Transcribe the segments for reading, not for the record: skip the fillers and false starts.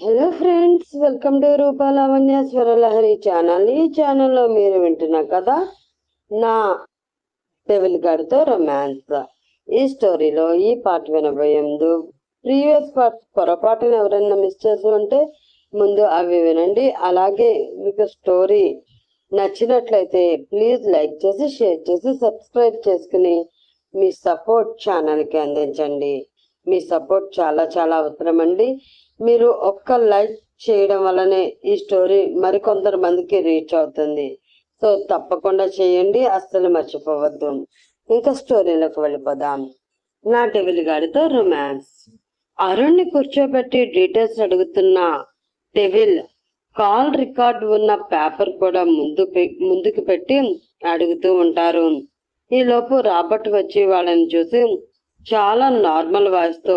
Hello friends, welcome to Rupalavanya Swaralahari channel. ఈ ఛానల్లో మీరు వింటున్న కదా నా డెవిల్ గాడితో రొమాన్స్. ఈ స్టోరీలో ఈ పార్ట్ వినబోయే ముందు ప్రీవియస్ పార్ట్స్ పొరపాటున ఎవరైనా మిస్ చేసి ఉంటే ముందు అవి వినండి. అలాగే మీకు స్టోరీ నచ్చినట్లయితే ప్లీజ్ లైక్ చేసి, షేర్ చేసి, సబ్స్క్రైబ్ చేసుకుని మీ సపోర్ట్ ఛానల్కి అందించండి. మీ సపోర్ట్ చాలా చాలా అవసరం అండి. మీరు ఒక్క లైక్ చేయడం వల్లనే ఈ స్టోరీ మరికొందరు మందికి రీచ్ అవుతుంది. సో తప్పకుండా చేయండి, అస్సలు మర్చిపోవద్దు. ఇంకా స్టోరీలోకి వెళ్ళిపోదాం. నా డెవిల్ గాడితో రొమాన్స్. అరుణ్ని కూర్చోబెట్టి డీటెయిల్స్ అడుగుతున్న డెవిల్ కాల్ రికార్డ్ ఉన్న పేపర్ కూడా ముందుకు పెట్టి అడుగుతూ ఉంటారు. ఈ లోపు రాబర్ట్ వచ్చి వాళ్ళని చూసి చాలా నార్మల్ వాయిస్తో,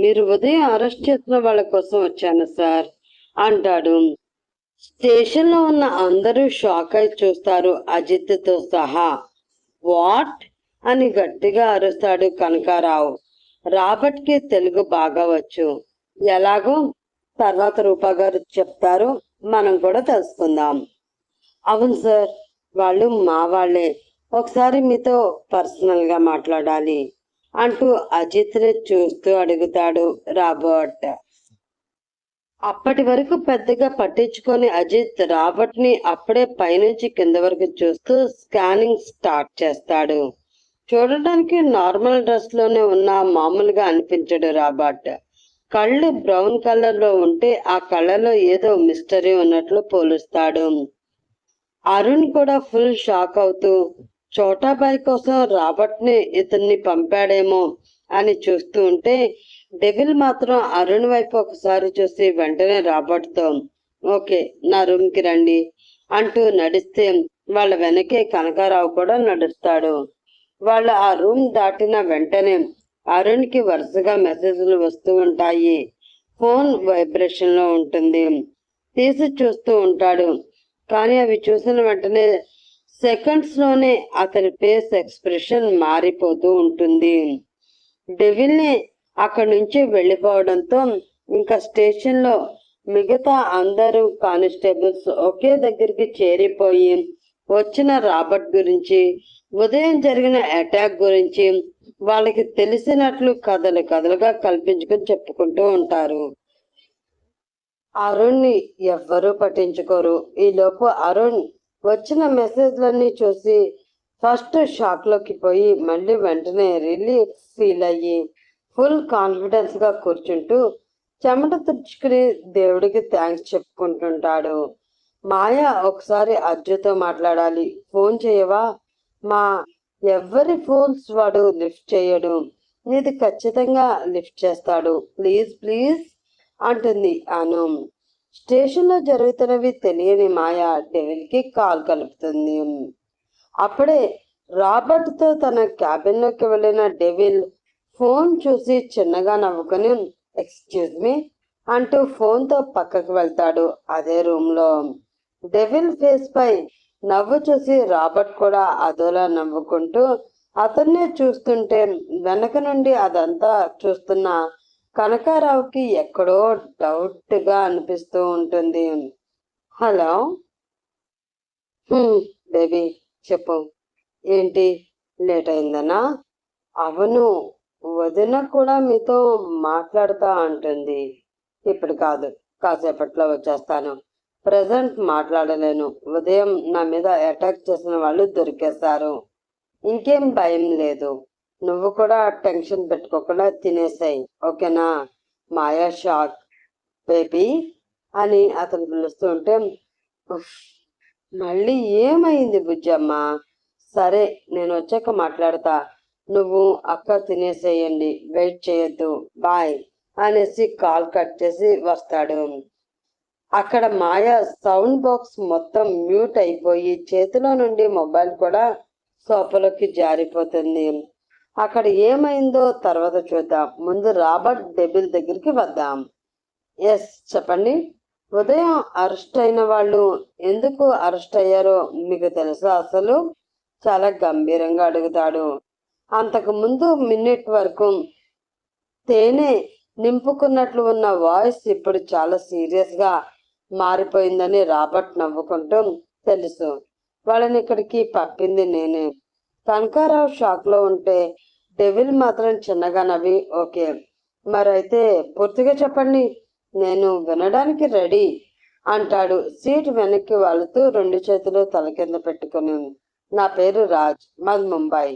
మీరు ఉదయం అరెస్ట్ చేసిన వాళ్ళ కోసం వచ్చాను సార్ అంటాడు. స్టేషన్లో ఉన్న అందరూ షాక్ అయి చూస్తారు, అజిత్తో సహా. వాట్ అని గట్టిగా అరుస్తాడు కనకారావు. రాబర్ట్కి తెలుగు బాగా వచ్చు. ఎలాగో తర్వాత రూపా గారు చెప్తారు, మనం కూడా తెలుసుకుందాం. అవును సార్, వాళ్ళు మా వాళ్ళే, ఒకసారి మీతో పర్సనల్గా మాట్లాడాలి అంటూ అజిత్ని చూస్తూ అడుగుతాడు రాబర్ట్. అప్పటి వరకు పెద్దగా పట్టించుకొని అజిత్ రాబర్ట్ ని అప్పుడే పైనుంచి కింద వరకు చూస్తూ స్కానింగ్ స్టార్ట్ చేస్తాడు. చూడటానికి నార్మల్ డ్రెస్ లోనే ఉన్న మామూలుగా అనిపించడు రాబర్ట్. కళ్ళు బ్రౌన్ కలర్ లో ఉంటే ఆ కళ్ళలో ఏదో మిస్టరీ ఉన్నట్లు పోలుస్తాడు. అరుణ్ కూడా ఫుల్ షాక్ అవుతూ చోటాబాయ్ కోసం రాబర్ట్ ని ఇతన్ని పంపాడేమో అని చూస్తూ ఉంటే, డెవిల్ మాత్రం అరుణ్ వైపు ఒకసారి చూసి వెంటనే రాబర్ట్ తో, ఓకే నా రూమ్ కి రండి అంటూ నడిస్తే వాళ్ళ వెనకే కనకారావు కూడా నడుస్తాడు. వాళ్ళు ఆ రూమ్ దాటిన వెంటనే అరుణ్ కి వరుసగా మెసేజ్లు వస్తూ ఉంటాయి. ఫోన్ వైబ్రేషన్ లో ఉంటుంది. తీసి చూస్తూ ఉంటాడు. కానీ అవి చూసిన వెంటనే సెకండ్స్ లోనే అతని ఫేస్ ఎక్స్ప్రెషన్ మారిపోతూ ఉంటుంది. డెవిల్ ని అక్కడి నుంచి వెళ్ళిపోవడంతో ఇంకా స్టేషన్ లో మిగతా అందరూ కానిస్టేబుల్స్ ఒకే దగ్గరికి చేరిపోయి వచ్చిన రాబర్ట్ గురించి, ఉదయం జరిగిన అటాక్ గురించి వాళ్ళకి తెలిసినట్లు కథలుగా కల్పించుకుని చెప్పుకుంటూ ఉంటారు. అరుణ్ని ఎవ్వరూ పట్టించుకోరు. ఈలోపు అరుణ్ వచ్చిన మెసేజ్లన్నీ చూసి ఫస్ట్ షాక్లోకి పోయి మళ్ళీ వెంటనే రిలీఫ్ ఫీల్ అయ్యి ఫుల్ కాన్ఫిడెన్స్గా కూర్చుంటూ చెమట తుడుచుకుని దేవుడికి థ్యాంక్స్ చెప్పుకుంటుంటాడు. మాయ ఒకసారి అర్జుతో మాట్లాడాలి, ఫోన్ చేయవా? మా ఎవ్వరి ఫోన్స్ వాడు లిఫ్ట్ చేయడు, నీది ఖచ్చితంగా లిఫ్ట్ చేస్తాడు, ప్లీజ్ ప్లీజ్ అంటుంది అను. స్టేషన్లో జరుగుతున్నవి తెలియని మాయ డెవిల్కి కాల్ కలుపుతుంది. అప్పుడే రాబర్ట్తో తన క్యాబిన్లోకి వెళ్ళిన డెవిల్ ఫోన్ చూసి చిన్నగా నవ్వుకొని ఎక్స్క్యూజ్ మీ అంటూ ఫోన్తో పక్కకు వెళ్తాడు. అదే రూమ్లో డెవిల్ ఫేస్ పై నవ్వు చూసి రాబర్ట్ కూడా అదోలా నవ్వుకుంటూ అతన్నే చూస్తుంటే వెనక నుండి అదంతా చూస్తున్న కనకారావుకి ఎక్కడో డౌట్గా అనిపిస్తూ ఉంటుంది. హలో బేబీ చెప్పు, ఏంటి లేట్ అయిందనా? అవును, వదిన కూడా మీతో మాట్లాడుతా అంటుంది. ఇప్పుడు కాదు, కాసేపట్లో వచ్చేస్తాను. ప్రజెంట్ మాట్లాడలేను. ఉదయం నా మీద అటాక్ చేసిన వాళ్ళు దొరికేస్తారు. ఇంకేం భయం లేదు. నువ్వు కూడా టెన్షన్ పెట్టుకోకుండా తినేసాయి, ఓకేనా? మాయా షాక్. బేబీ అని అతను పిలుస్తూ ఉంటే, మళ్ళీ ఏమైంది బుజ్జమ్మ? సరే నేను వచ్చాక మాట్లాడతా, నువ్వు అక్క తినేసేయండి, వెయిట్ చేయొద్దు, బాయ్ అనేసి కాల్ కట్ చేసి వస్తాడు. అక్కడ మాయా సౌండ్ బాక్స్ మొత్తం మ్యూట్ అయిపోయి చేతిలో నుండి మొబైల్ కూడా సోఫాలోకి జారిపోతుంది. అక్కడ ఏమైందో తర్వాత చూద్దాం. ముందు రాబర్ట్ డెవిల్ దగ్గరికి వద్దాం. ఎస్ చెప్పండి. ఉదయం అరెస్ట్ అయిన వాళ్ళు ఎందుకు అరెస్ట్ అయ్యారో మీకు తెలుసా అసలు? చాలా గంభీరంగా అడుగుతాడు. అంతకు ముందు మినిట్ వరకు తేనె నింపుకున్నట్లు ఉన్న వాయిస్ ఇప్పుడు చాలా సీరియస్ గా మారిపోయిందని రాబర్ట్ నవ్వుకుంటూ, తెలుసు, వాళ్ళని ఇక్కడికి పంపింది నేనే. కనకారావు షాక్ లో ఉంటే డెవిల్ మాత్రం చిన్నగా నవ్వి, ఓకే, మరైతే పూర్తిగా చెప్పండి, నేను వినడానికి రెడీ అంటాడు సీట్ వెనక్కి వాలుతూ, రెండు చేతులు తల కింద పెట్టుకుని. నా పేరు రాజ్, మాది ముంబై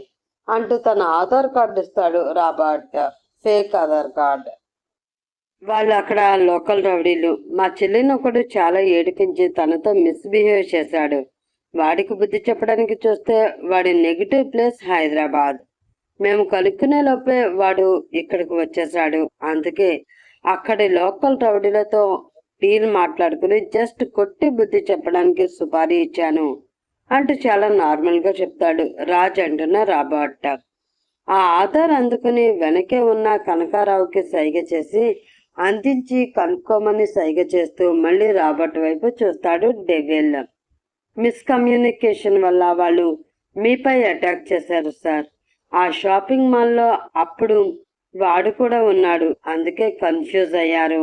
అంటూ తన ఆధార్ కార్డు ఇస్తాడు రాబర్ట్. Fake Aadhaar card. వాళ్ళు అక్కడ లోకల్ రౌడీలు. మా చెల్లిని ఒకడు చాలా ఏడిపించి తనతో మిస్బిహేవ్ చేశాడు. వాడికి బుద్ధి చెప్పడానికి చూస్తే వాడి నెగిటివ్ ప్లేస్ హైదరాబాద్. మేము కలుక్కునే లోపే వాడు ఇక్కడికి వచ్చేసాడు. అందుకే అక్కడి లోకల్ రౌడీలతో డీల్ మాట్లాడుకుని జస్ట్ కొట్టి బుద్ధి చెప్పడానికి సుపారీ ఇచ్చాను అంటూ చాలా నార్మల్ గా చెప్తాడు రాజ్ అంటున్న రాబర్ట్. ఆ ఆధార్ అందుకుని వెనకే ఉన్న కనకారావుకి సైగ చేసి అందించి కనుక్కోమని సైగ చేస్తూ మళ్ళీ రాబర్ట్ వైపు చూస్తాడు డెవిల్. మిస్కమ్యూనికేషన్ వల్ల వాళ్ళు మీపై అటాక్ చేశారు సార్. ఆ షాపింగ్ మాల్లో అప్పుడు వాడు కూడా ఉన్నాడు, అందుకే కన్ఫ్యూజ్ అయ్యారు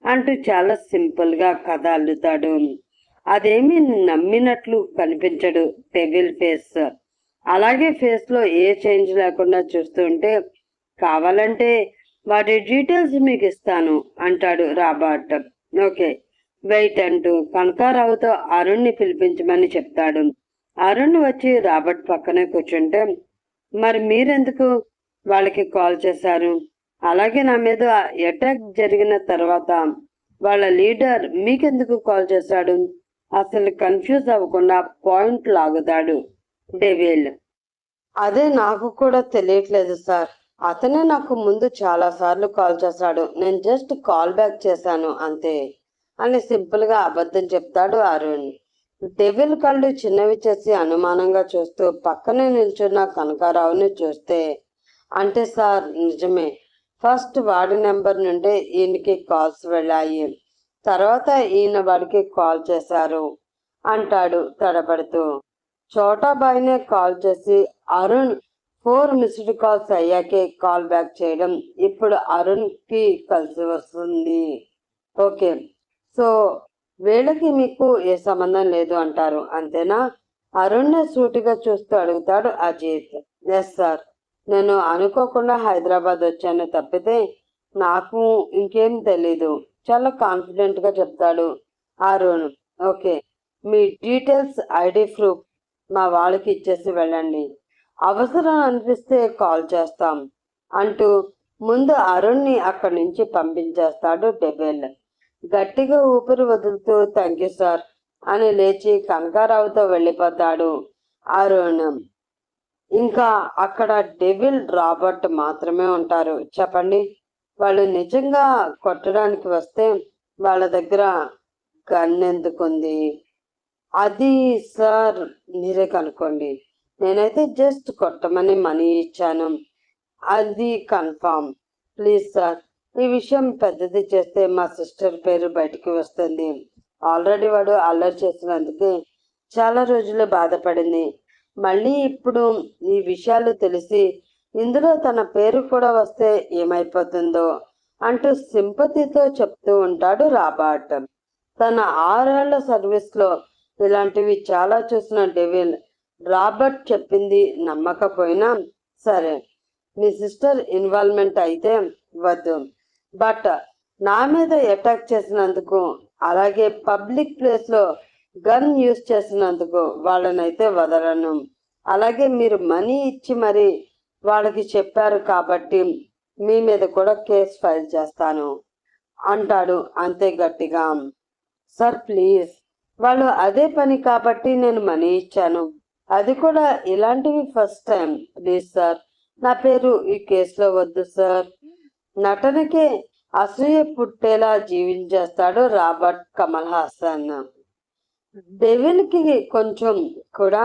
అంటూ చాలా సింపుల్ గా కథ అల్లుతాడు. అదేమీ నమ్మినట్లు కనిపించడు డెవిల్ ఫేస్. అలాగే ఫేస్ లో ఏ చేంజ్ లేకుండా చూస్తుంటే, కావాలంటే వాటి డీటెయిల్స్ మీకు ఇస్తాను అంటాడు రాబర్ట్. ఓకే, వెయిట్ అంటూ కనకారావుతో అరుణ్ని పిలిపించమని చెప్తాడు. అరుణ్ వచ్చి రాబర్ట్ పక్కనే కూర్చుంటే, మరి మీరెందుకు వాళ్ళకి కాల్ చేశారు? అలాగే నా మీద అటాక్ జరిగిన తర్వాత వాళ్ళ లీడర్ మీకెందుకు కాల్ చేశాడు? అసలు కన్ఫ్యూజ్ అవ్వకుండా పాయింట్ లాగుతాడు డెవిల్. అదే నాకు కూడా తెలియట్లేదు సార్. అతనే నాకు ముందు చాలా సార్లు కాల్ చేశాడు, నేను జస్ట్ కాల్ బ్యాక్ చేశాను అంతే అని సింపుల్ గా అబద్ధం చెప్తాడు అరుణ్. డెవిల్ కళ్ళు చిన్నవి చేసి అనుమానంగా చూస్తూ పక్కనే నిల్చున్న కనకారావుని చూస్తే, అంటే సార్ నిజమే, ఫస్ట్ వాడి నెంబర్ నుండి ఈయనకి కాల్స్ వెళ్ళాయి, తర్వాత ఈయన వాడికి కాల్ చేశారు అంటాడు తడబడుతూ. చోటాబాయినే కాల్ చేసి అరుణ్ 4 మిస్డ్ కాల్స్ అయ్యాకే కాల్ బ్యాక్ చేయడం ఇప్పుడు అరుణ్ కి కలిసి వస్తుంది. ఓకే, సో వీళ్ళకి మీకు ఏ సంబంధం లేదు అంటారు, అంతేనా? అరుణ్ సూటిగా చూస్తూ అడుగుతాడు అజిత్. ఎస్ సార్, నేను అనుకోకుండా హైదరాబాద్ వచ్చాను తప్పితే నాకు ఇంకేం తెలీదు, చాలా కాన్ఫిడెంట్ గా చెప్తాడు అరుణ్. ఓకే, మీ డీటెయిల్స్, ఐడి ప్రూఫ్ మా వాళ్ళకి ఇచ్చేసి వెళ్ళండి, అవసరం అనిపిస్తే కాల్ చేస్తాం అంటూ ముందు అరుణ్ని అక్కడి నుంచి పంపించేస్తాడు డెవిల్. గట్టిగా ఊపిరి వదులుతూ థ్యాంక్ యూ సార్ అని లేచి కనకారావుతో వెళ్ళిపోతాడు అరుణ్. ఇంకా అక్కడ డెవిల్, రాబర్ట్ మాత్రమే ఉంటారు. చెప్పండి, వాళ్ళు నిజంగా కొట్టడానికి వస్తే వాళ్ళ దగ్గర గన్ ఎందుకుంది? అది సార్ మీరే కనుక్కోండి, నేనైతే జస్ట్ కొట్టమని మనీ ఇచ్చాను, అది కన్ఫామ్. ప్లీజ్ సార్, ఈ విషయం పెద్దది చేస్తే మా సిస్టర్ పేరు బయటికి వస్తుంది. ఆల్రెడీ వాడు అల్లరి చేసినందుకే చాలా రోజులు బాధపడింది, మళ్ళీ ఇప్పుడు ఈ విషయాలు తెలిసి ఇందులో తన పేరు కూడా వస్తే ఏమైపోతుందో అంటూ సింపతితో చెప్తూ ఉంటాడు రాబర్ట్. తన 6 ఏళ్ల సర్వీస్ లో ఇలాంటివి చాలా చూసిన డెవిల్ రాబర్ట్ చెప్పింది నమ్మకపోయినా, సరే మీ సిస్టర్ ఇన్వాల్వ్మెంట్ అయితే వద్దు, బట్ నా మీద అటాక్ చేసినందుకు అలాగే పబ్లిక్ ప్లేస్ లో గన్ యూజ్ చేసినందుకు వాళ్ళనైతే వదలను. అలాగే మీరు మనీ ఇచ్చి మరి వాళ్ళకి చెప్పారు కాబట్టి మీ మీద కూడా కేసు ఫైల్ చేస్తాను అంటాడు అంతే గట్టిగా. సార్ ప్లీజ్, వాళ్ళు అదే పని కాబట్టి నేను మనీ ఇచ్చాను, అది కూడా ఇలాంటివి ఫస్ట్ టైం, ప్లీజ్ సార్ నా పేరు ఈ కేసులో వద్దు సార్. నటనకే అసూయ పుట్టేలా జీవించేస్తాడు రాబర్ట్ కమల్ హాసన్. డెవిల్ కి కొంచెం కూడా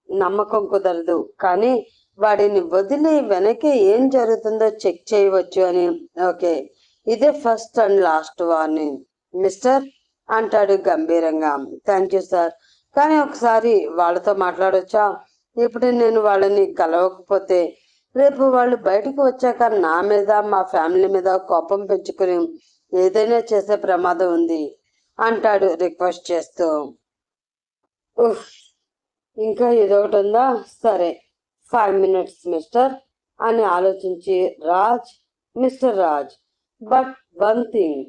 నమ్మకం కుదరదు, కానీ వాడిని వదిలి వెనక్కి ఏం జరుగుతుందో చెక్ చేయవచ్చు అని. ఓకే, ఇదే first and last warning mister అంటాడు గంభీరంగా. థ్యాంక్ యూ సార్, కానీ ఒకసారి వాళ్ళతో మాట్లాడొచ్చా? ఇప్పుడు నేను వాళ్ళని కలవకపోతే రేపు వాళ్ళు బయటకు వచ్చాక నా మీద మా ఫ్యామిలీ మీద కోపం పెంచుకుని ఏదైనా చేసే ప్రమాదం ఉంది అంటాడు రిక్వెస్ట్ చేస్తూ. ఉఫ్, ఇంకా ఇదొకటి ఉందా, సరే 5 minutes మిస్టర్ అని ఆలోచించి mister Raj, but one thing,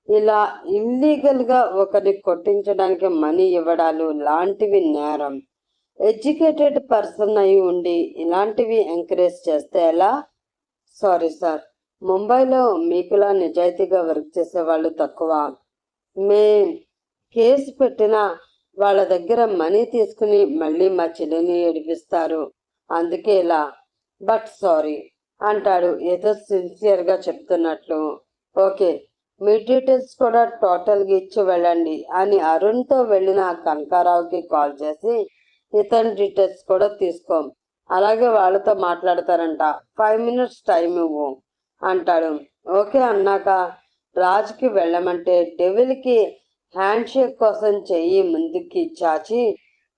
ఇలా ఇల్లీగల్గా ఒకరిని కొట్టించడానికి మనీ ఇవ్వడాలు లాంటివి నేరం. ఎడ్యుకేటెడ్ పర్సన్ అయి ఉండి ఇలాంటివి ఎంకరేజ్ చేస్తే ఎలా? సారీ సార్, ముంబైలో మీకులా నిజాయితీగా వర్క్ చేసే వాళ్ళు తక్కువ. కేసు పెట్టిన వాళ్ళ దగ్గర మనీ తీసుకుని మళ్ళీ మా చెల్లిని ఏడిపిస్తారు, అందుకే ఇలా. బట్ సారీ అంటాడు ఏదో సిన్సియర్గా చెప్తున్నట్లు. ఓకే, మీ డీటెయిల్స్ కూడా టోటల్గా ఇచ్చి వెళ్ళండి అని అరుణ్తో వెళ్ళిన కనకారావుకి కాల్ చేసి ఇతని డీటెయిల్స్ కూడా తీసుకో, అలాగే వాళ్ళతో మాట్లాడతారంట, 5 minutes టైం ఇవ్వు అంటాడు. ఓకే అన్నాక రాజ్కి వెళ్ళమంటే డెవిల్కి హ్యాండ్ షేక్ కోసం చెయ్యి ముందుకి చాచి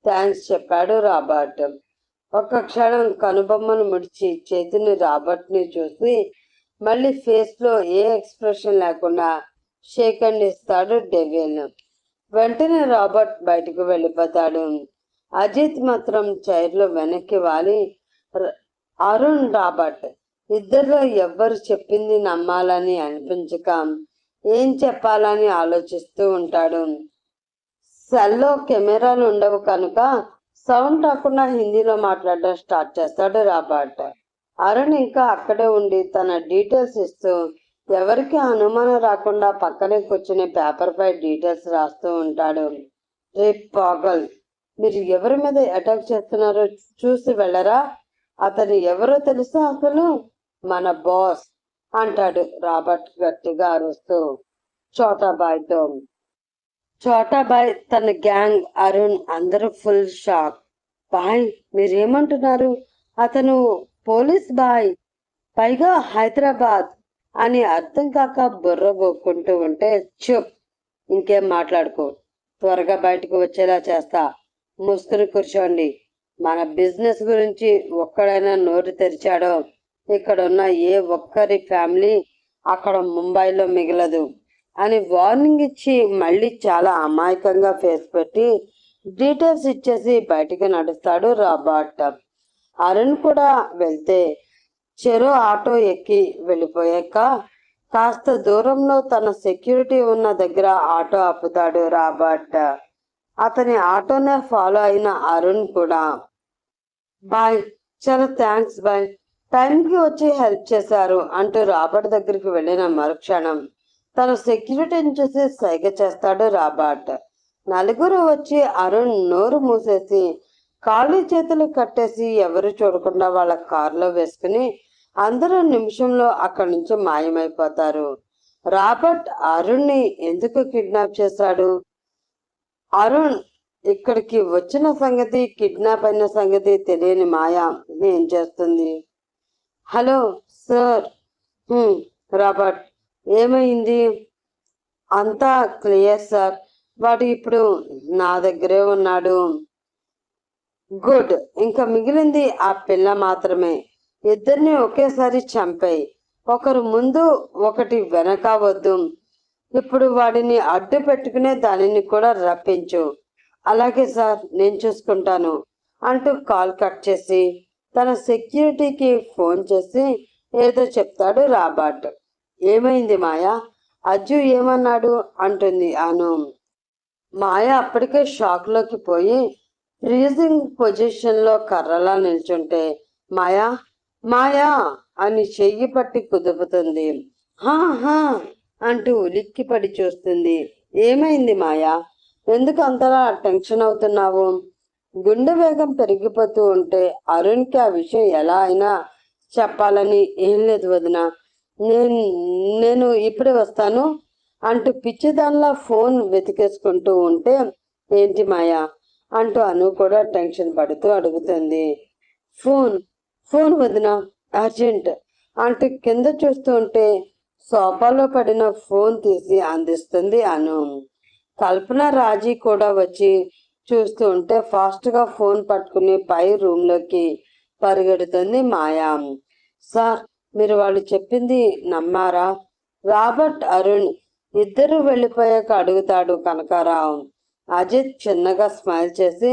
థ్యాంక్స్ చెప్పాడు రాబర్ట్. ఒక్క క్షణం కనుబొమ్మను ముడిచి చేతిని రాబర్ట్ని చూసి మళ్ళీ ఫేస్లో ఏ ఎక్స్ప్రెషన్ లేకుండా షేక్ హ్యాండ్ ఇస్తాడు డెవిల్. వెంటనే రాబర్ట్ బయటకు వెళ్ళిపోతాడు. అజిత్ మాత్రం చైర్లో వెనక్కి వాలి అరుణ్ రాబర్ట్ ఇద్దరిలో ఎవ్వరు చెప్పింది నమ్మాలని అనిపించక ఏం చెప్పాలని ఆలోచిస్తూ ఉంటాడు. సెల్లో కెమెరాలు ఉండవు కనుక సౌండ్ రాకుండా హిందీలో మాట్లాడడం స్టార్ట్ చేస్తాడు రాబర్ట్. అరుణ్ ఇంకా అక్కడే ఉండి తన డీటెయిల్స్ ఇస్తూ ఎవరికి అనుమానం రాకుండా పక్కనే కూర్చుని పేపర్పై డీటెయిల్స్ రాస్తూ ఉంటాడు. రే పాగల్, మీరు ఎవరి మీద అటాక్ చేస్తున్నారో చూసి వెళ్ళరా? అతను ఎవరో తెలుసా అసలు? మన బాస్ అంటాడు రాబర్ట్ గట్టిగా అరుస్తూ చోటాబాయ్తో. చోటాబాయ్, తన గ్యాంగ్, అరుణ్ అందరూ ఫుల్ షాక్. బాయ్, మీరేమంటున్నారు? అతను పోలీస్ బాయ్, పైగా హైదరాబాద్ అని అర్థం కాక బుర్ర గోక్కుంటూ ఉంటే, చూప్, ఇంకేం మాట్లాడుకో, త్వరగా బయటకు వచ్చేలా చేస్తా, మూసుకుని కూర్చోండి. మన బిజినెస్ గురించి ఒక్కడైనా నోరు తెరిచాడో ఇక్కడున్న ఏ ఒక్కరి ఫ్యామిలీ అక్కడ ముంబైలో మిగలదు అని వార్నింగ్ ఇచ్చి మళ్ళీ చాలా అమాయకంగా ఫేస్ పెట్టి డీటెయిల్స్ ఇచ్చేసి బయటికి నడుస్తాడు రాబర్ట్. అరుణ్ కూడా వెళ్తే చెరో ఆటో ఎక్కి వెళ్ళిపోయాక కాస్త దూరంలో తన సెక్యూరిటీ ఉన్న దగ్గర ఆటో ఆపుతాడు రాబర్ట్. అతని ఆటోనే ఫాలో అయిన అరుణ్ కూడా. బాయ్, చాలా థ్యాంక్స్ బాయ్, టైంకి వచ్చి హెల్ప్ చేశారు అంటూ రాబర్ట్ దగ్గరికి వెళ్ళిన మరుక్షణం తన సెక్యూరిటీని చూసి సైగ చేస్తాడు రాబర్ట్. నలుగురు వచ్చి అరుణ్ నోరు మూసేసి కాళ్ళు చేతులు కట్టేసి ఎవరు చూడకుండా వాళ్ళ కారులో వేసుకుని అందరూ నిమిషంలో అక్కడి నుంచి మాయమైపోతారు. రాబర్ట్ అరుణ్ని ఎందుకు కిడ్నాప్ చేశాడు? అరుణ్ ఇక్కడికి వచ్చిన సంగతి, కిడ్నాప్ అయిన సంగతి తెలియని మాయ ఏం చేస్తుంది? Hello sir. రాబర్ట్, ఏమైంది? అంతా క్లియర్ సార్, వాడు ఇప్పుడు నా దగ్గరే ఉన్నాడు. గుడ్, ఇంకా మిగిలింది ఆ పిల్ల మాత్రమే. ఇద్దరిని ఒకేసారి చంపాయి, ఒకరు ముందు ఒకటి వెనక వద్దు. ఇప్పుడు వాడిని అడ్డు పెట్టుకునే దానిని కూడా రప్పించు. అలాగే సార్, నేను చూసుకుంటాను అంటూ కాల్ కట్ చేసి తన సెక్యూరిటీకి ఫోన్ చేసి ఏదో చెప్తాడు రాబర్ట్. ఏమైంది మాయా? అజ్జు ఏమన్నాడు అంటుంది అను. మాయ అప్పటికే షాక్లోకి పోయి ఫ్రీజింగ్ పొజిషన్లో కర్రలా నిల్చుంటే మాయా మాయా అని చెయ్యి పట్టి కుదుపుతుంది. హా అంటూ ఉలిక్కిపడి చూస్తుంది. ఏమైంది మాయా? ఎందుకు అంతలా టెన్షన్ అవుతున్నావు? గుండె వేగం పెరిగిపోతూ ఉంటే అరుణ్కి ఆ విషయం ఎలా అయినా చెప్పాలని. ఏం లేదు వదిన, నేను ఇప్పుడే వస్తాను అంటూ పిచ్చిదానిలా ఫోన్ వెతికేసుకుంటూ ఉంటే ఏంటి మాయా అంటూ అను కూడా టెన్షన్ పడుతూ అడుగుతుంది. ఫోన్ వదిన, అర్జెంట్ అంటూ కింద చూస్తూ ఉంటే సోఫాలో పడిన ఫోన్ తీసి అందిస్తుంది అను. కల్పన, రాజీ కూడా వచ్చి చూస్తూ ఉంటే ఫాస్ట్గా ఫోన్ పట్టుకుని పై రూమ్లోకి పరిగెడుతుంది మాయా. సార్, మీరు వాళ్ళు చెప్పింది నమ్మారా? రాబర్ట్, అరుణ్ ఇద్దరు వెళ్ళిపోయాక అడుగుతాడు కనకారావు. అజిత్ చిన్నగా స్మైల్ చేసి,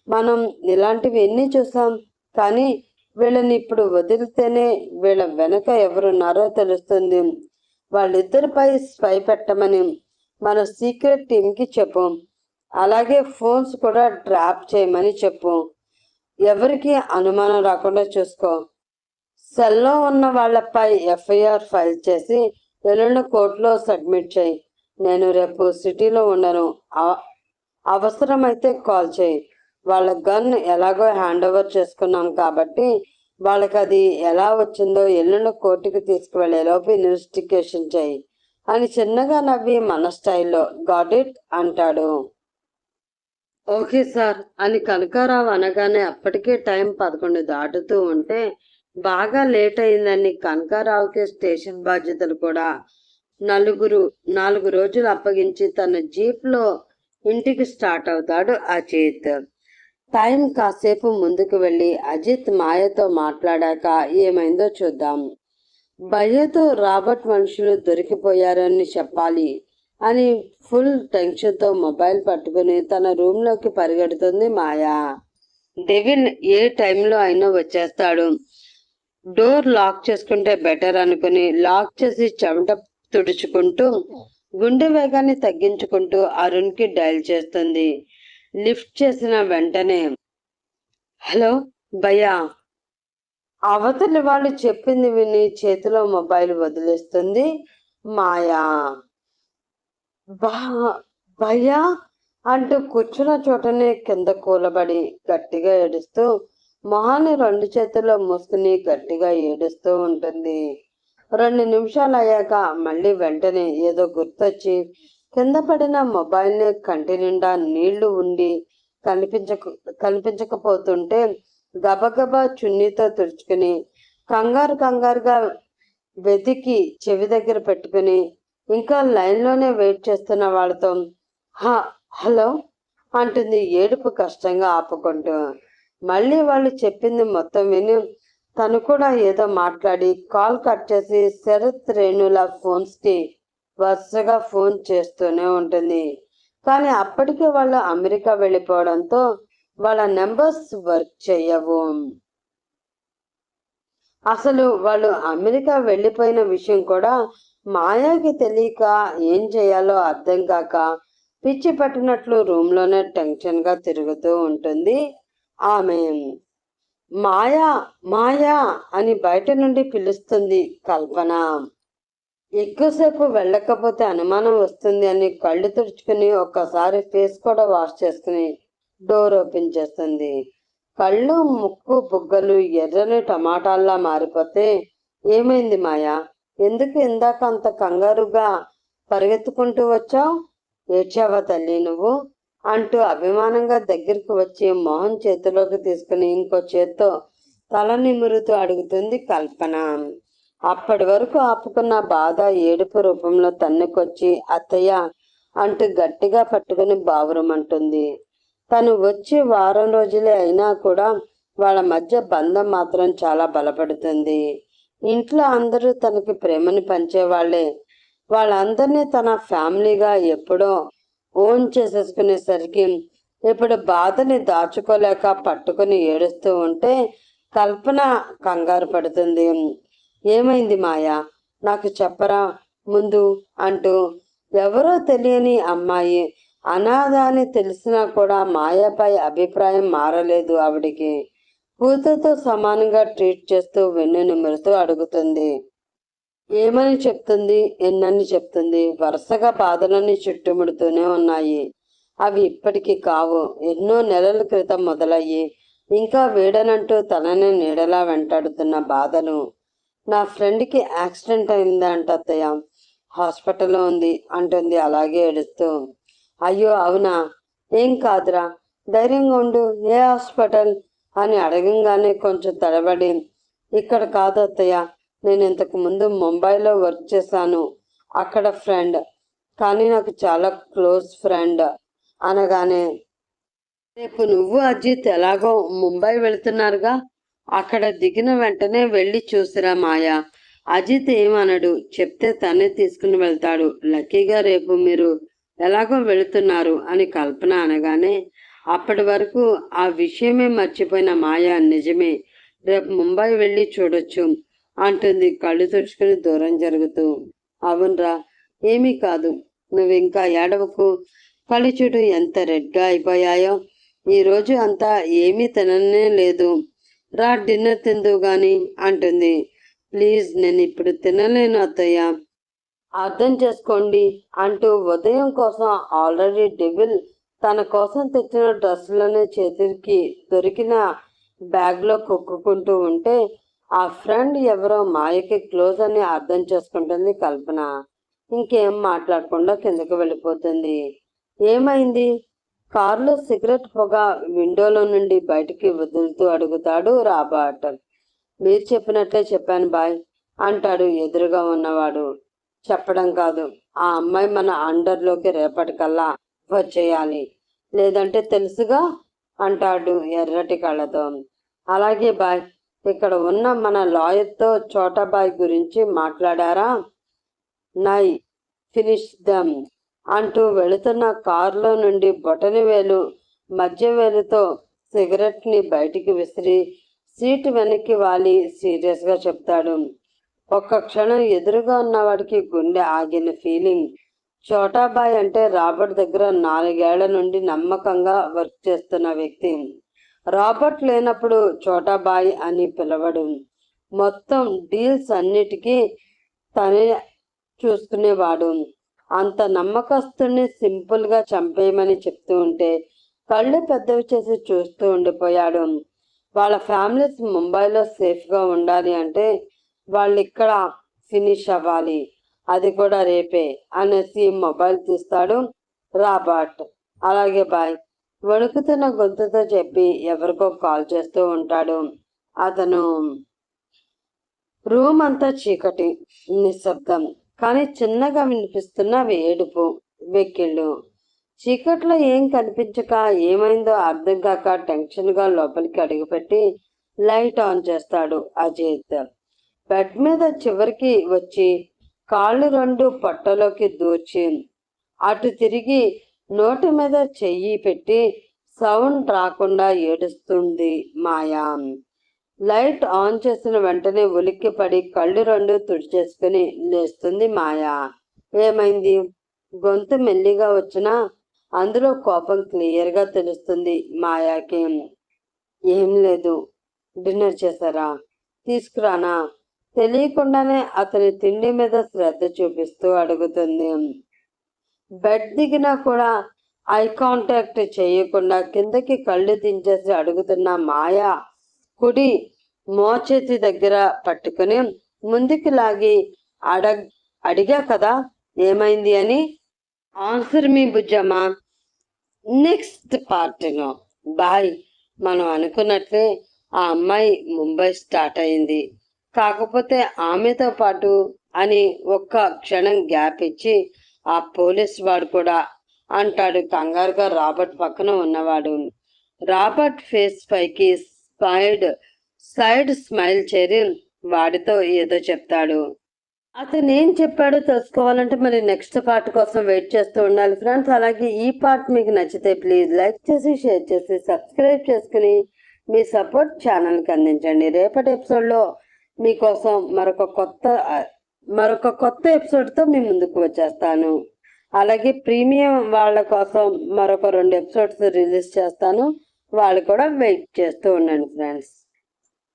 మనం ఇలాంటివి ఎన్ని చూసాం, కానీ వీళ్ళని ఇప్పుడు వదిలితేనే వీళ్ళ వెనక ఎవరున్నారో తెలుస్తుంది. వాళ్ళిద్దరిపై స్పై పెట్టమని మన సీక్రెట్ టీంకి చెప్పు. అలాగే ఫోన్స్ కూడా ట్రాప్ చేయమని చెప్పు. ఎవరికి అనుమానం రాకుండా చూసుకో. సెల్లో ఉన్న వాళ్ళపై ఎఫ్ఐఆర్ ఫైల్ చేసి ఎల్లుండి కోర్టులో సబ్మిట్ చేయి. నేను రేపు సిటీలో ఉండను. అవసరమైతే కాల్ చేయి. వాళ్ళ గన్ ఎలాగో హ్యాండ్ ఓవర్ చేసుకున్నాం కాబట్టి వాళ్ళకి అది ఎలా వచ్చిందో ఎల్లుండి కోర్టుకి తీసుకువెళ్ళేలోపు ఇన్వెస్టిగేషన్ చేయి అని చిన్నగా నవ్వి మన స్టైల్లో గాట్ ఇట్ అంటాడు. ఓకే సార్ అని కనకారావు అనగానే అప్పటికే టైం 11 దాటుతూ ఉంటే బాగా లేట్ అయిందని కనకారావుకి స్టేషన్ బాధ్యతలు కూడా 4 రోజులు అప్పగించి తన జీప్లో ఇంటికి స్టార్ట్ అవుతాడు అజిత్. టైం కాసేపు ముందుకు వెళ్ళి అజిత్ మాయతో మాట్లాడాక ఏమైందో చూద్దాం. భయ్యతో రాబర్ట్ మనుషులు దొరికిపోయారని చెప్పాలి అని ఫుల్ టెన్షన్తో మొబైల్ పట్టుకుని తన రూమ్లోకి పరిగెడుతుంది మాయా. డెవిల్ ఏ టైంలో అయినా వచ్చేస్తాడు. డోర్ లాక్ చేసుకుంటే బెటర్ అనుకుని లాక్ చేసి చెమట తుడుచుకుంటూ గుండె వేగాన్ని తగ్గించుకుంటూ అరుణ్కి డయల్ చేస్తుంది. లిఫ్ట్ చేసిన వెంటనే హలో భయ్యా. అవతలి వాళ్ళు చెప్పింది విని చేతిలో మొబైల్ వదిలేస్తుంది మాయా. భయ్యా అంటూ కూర్చున్న చోటనే కింద కూలబడి గట్టిగా ఏడుస్తూ మొహాన్ని 2 చేతుల్లో మూసుకుని గట్టిగా ఏడుస్తూ ఉంటుంది. 2 నిమిషాలు అయ్యాక మళ్ళీ వెంటనే ఏదో గుర్తొచ్చి కింద పడిన మొబైల్ని కంటి నిండా నీళ్లు ఉండి కనిపించకపోతుంటే గబగబా చున్నీతో తుడుచుకుని కంగారుగా వెతికి చెవి దగ్గర పెట్టుకుని ఇంకా లైన్లోనే వెయిట్ చేస్తున్న వాళ్ళతో హలో అంటుంది ఏడుపు కష్టంగా ఆపుకుంటూ. మళ్ళీ వాళ్ళు చెప్పింది మొత్తం విని తను కూడా ఏదో మాట్లాడి కాల్ కట్ చేసి శరత్ రేణుల ఫోన్స్కి వరుసగా ఫోన్ చేస్తూనే ఉంటుంది. కానీ అప్పటికే వాళ్ళు అమెరికా వెళ్ళిపోవడంతో వాళ్ళ నెంబర్స్ వర్క్ చేయవు. అసలు వాళ్ళు అమెరికా వెళ్ళిపోయిన విషయం కూడా మాయాకి తెలియక ఏం చేయాలో అర్థం కాక పిచ్చి పట్టినట్లు రూమ్లోనే టెన్షన్గా తిరుగుతూ ఉంటుంది ఆమె. మాయా మాయా అని బయట నుండి పిలుస్తుంది కల్పన. ఎక్కువసేపు వెళ్ళకపోతే అనుమానం వస్తుంది అని కళ్ళు తుడుచుకుని ఒక్కసారి ఫేస్ కూడా వాష్ చేసుకుని డోర్ ఓపెన్ చేస్తుంది. కళ్ళు ముక్కు బుగ్గలు ఎర్రని టమాటాల్లా మారిపోతే ఏమైంది మాయా? ఎందుకు ఇందాక అంత కంగారుగా పరిగెత్తుకుంటూ వచ్చావు? ఏడ్చావా తల్లి నువ్వు అంటూ అభిమానంగా దగ్గరికి వచ్చి మొహం చేతిలోకి తీసుకుని ఇంకో చేత్తో తల నిమురుతూ అడుగుతుంది కల్పన. అప్పటి వరకు ఆపుకున్న బాధ ఏడుపు రూపంలో తన్నుకొచ్చి అత్తయ్య అంటూ గట్టిగా పట్టుకుని బావురమంటుంది. తను వచ్చి వారం రోజులే అయినా కూడా వాళ్ళ మధ్య బంధం మాత్రం చాలా బలపడుతుంది. ఇంట్లో అందరూ తనకి ప్రేమని పంచేవాళ్లే. వాళ్ళందరినీ తన ఫ్యామిలీగా ఎప్పుడో ఓన్ చేసేసుకునేసరికి ఇప్పుడు బాధని దాచుకోలేక పట్టుకుని ఏడుస్తూ ఉంటే కల్పన కంగారు పడుతుంది. ఏమైంది మాయా? నాకు చెప్పరా ముందు అంటూ ఎవరో తెలియని అమ్మాయి అనాథ అని తెలిసినా కూడా మాయాపై అభిప్రాయం మారలేదు ఆవిడికి. కూతురుతో సమానంగా ట్రీట్ చేస్తూ వెన్ను నిమురుతూ అడుగుతుంది. ఏమని చెప్తుంది? ఎన్నని చెప్తుంది? వరుసగా బాధలన్నీ చుట్టుముడుతూనే ఉన్నాయి. అవి ఇప్పటికీ కావు, ఎన్నో నెలల క్రితం మొదలయ్యి ఇంకా వీడనంటూ తనని నీడలా వెంటాడుతున్న బాధలు. నా ఫ్రెండ్కి యాక్సిడెంట్ అయిందా అంట అత్తయ్య, హాస్పిటల్లో ఉంది అంటుంది అలాగే ఏడుస్తూ. అయ్యో అవునా? ఏం కాదురా, ధైర్యంగా ఉండు. ఏ హాస్పిటల్ అని అడగంగానే కొంచెం తడబడి ఇక్కడ కాదు అత్తయ్య, నేను ఇంతకు ముందు ముంబైలో వర్క్ చేశాను, అక్కడ ఫ్రెండ్, కానీ నాకు చాలా క్లోజ్ ఫ్రెండ్ అనగానే రేపు నువ్వు అజిత్ ఎలాగో ముంబై వెళుతున్నారుగా, అక్కడ దిగిన వెంటనే వెళ్ళి చూసిరా మాయా. అజిత్ ఏమనడు, చెప్తే తనే తీసుకుని వెళ్తాడు. లక్కీగా రేపు మీరు ఎలాగో వెళుతున్నారు అని కల్పన అనగానే అప్పటి వరకు ఆ విషయమే మర్చిపోయిన మాయా నిజమే, రేపు ముంబై వెళ్ళి చూడొచ్చు అంటుంది కళ్ళు తుడుచుకుని దూరం జరుగుతూ. అవునరా, ఏమీ కాదు, నువ్వు ఇంకా ఏడవకు. కళ్ళు చూడు ఎంత రెడ్గా అయిపోయాయో. ఈరోజు అంతా ఏమీ తిననే లేదు, రా డిన్నర్ తిందువు గాని అంటుంది. ప్లీజ్, నేను ఇప్పుడు తినలేను అత్తయ్య, అర్థం చేసుకోండి అంటూ ఉదయం కోసం ఆల్రెడీ డెవిల్ తన కోసం తెచ్చిన డ్రెస్సులనే చేతికి దొరికిన బ్యాగ్లో కుక్కుంటూ ఉంటే ఆ ఫ్రెండ్ ఎవరో మాయకి క్లోజ్ అని అర్థం చేసుకుంటుంది కల్పన. ఇంకేం మాట్లాడకుండా కిందకు వెళ్ళిపోతుంది. ఏమైంది? కారులో సిగరెట్ పొగ విండోలో నుండి బయటికి వదులుతూ అడుగుతాడు రాబర్ట్. మీరు చెప్పినట్లే చెప్పాను బాయ్ అంటాడు ఎదురుగా ఉన్నవాడు. చెప్పడం కాదు, ఆ అమ్మాయి మన అండర్లోకి రేపటికల్లా వచ్చేయాలి, లేదంటే తెలుసుగా అంటాడు ఎర్రటి కళ్ళతో. అలాగే బాయ్, ఇక్కడ ఉన్న మన లాయర్తో చోటాబాయ్ గురించి మాట్లాడారా? నై ఫినిష్ దమ్ అంటూ వెళుతున్న కారులో నుండి బొటని వేలు మధ్య వేలుతో సిగరెట్ని బయటికి విసిరి సీటు వెనక్కి వాలి సీరియస్గా చెప్తాడు. ఒక్క క్షణం ఎదురుగా ఉన్నవాడికి గుండె ఆగిన ఫీలింగ్. చోటాబాయ్ అంటే రాబర్ట్ దగ్గర 4 ఏళ్ల నుండి నమ్మకంగా వర్క్ చేస్తున్న వ్యక్తి. రాబర్ట్ లేనప్పుడు చోటాబాయ్ అని పిలవడు. మొత్తం డీల్స్ అన్నిటికీ తనే చూసుకునేవాడు. అంత నమ్మకస్తుని సింపుల్గా చంపేయమని చెప్తూ ఉంటే కళ్ళు పెద్దవి చేసి చూస్తూ ఉండిపోయాడు. వాళ్ళ ఫ్యామిలీస్ ముంబైలో సేఫ్గా ఉండాలి అంటే వాళ్ళు ఇక్కడ ఫినిష్ అవ్వాలి, అది కూడా రేపే అనేసి మొబైల్ తీస్తాడు రాబర్ట్. అలాగే బాయ్, వణుకుతున్న గొంతుతో చెప్పి ఎవరికో కాల్ చేస్తూ ఉంటాడు. అతను రూమ్ అంతా చీకటి, నిశ్శబ్దం, కానీ చిన్నగా వినిపిస్తున్న ఏడుపు, వెక్కిళ్ళు. చీకట్లో ఏం కనిపించక ఏమైందో అర్థం కాక టెన్షన్గా లోపలికి అడుగుపెట్టి లైట్ ఆన్ చేస్తాడు అజిత్. బెడ్ మీద చివరికి వచ్చి కాళ్ళు 2 పొట్టలోకి దూర్చి అటు తిరిగి నోటి మీద చెయ్యి పెట్టి సౌండ్ రాకుండా ఏడుస్తుంది మాయా. లైట్ ఆన్ చేసిన వెంటనే ఉలిక్కిపడి కళ్ళు 2 తుడిచేసుకుని లేస్తుంది మాయా. ఏమైంది? గొంతు మెల్లిగా వచ్చినా అందులో కోపం క్లియర్గా తెలుస్తుంది మాయాకి. ఏం లేదు, డిన్నర్ చేశారా? తీసుకురానా? తెలియకుండానే అతని తిండి మీద శ్రద్ధ చూపిస్తూ అడుగుతుంది. బెడ్ దిగినా కూడా ఐ కాంటాక్ట్ చేయకుండా కిందకి కళ్ళు దించేసి అడుగుతున్న మాయా కుడి మోచేతి దగ్గర పట్టుకుని ముందుకు లాగి అడిగా కదా ఏమైంది అని. ఆన్సర్ మీ బుజ్జమ్మా. నెక్స్ట్ పార్ట్లో బాయ్. మనం అనుకున్నట్లే ఆ అమ్మాయి ముంబై స్టార్ట్ అయింది, కాకపోతే ఆమెతో పాటు అని ఒక్క క్షణం గ్యాప్ ఇచ్చి ఆ పోలీస్ వాడు కూడా అంటాడు కంగారుగా రాబర్ట్ పక్కన ఉన్నవాడు. రాబర్ట్ ఫేస్ పైకి సైడ్ స్మైల్ చేరి వాడితో ఏదో చెప్తాడు. అతను ఏం చెప్పాడో తెలుసుకోవాలంటే మరి నెక్స్ట్ పార్ట్ కోసం వెయిట్ చేస్తూ ఉండాలి ఫ్రెండ్స్. అలాగే ఈ పార్ట్ మీకు నచ్చితే ప్లీజ్ లైక్ చేసి షేర్ చేసి సబ్స్క్రైబ్ చేసుకుని మీ సపోర్ట్ ఛానల్కి అందించండి. రేపటి ఎపిసోడ్లో మీకోసం మరొక కొత్త ఎపిసోడ్తో మీ ముందుకు వచ్చేస్తాను. అలాగే ప్రీమియం వాళ్ళ కోసం మరొక 2 ఎపిసోడ్స్ రిలీజ్ చేస్తాను, వాళ్ళు కూడా వెయిట్ చేస్తూ ఉండండి ఫ్రెండ్స్.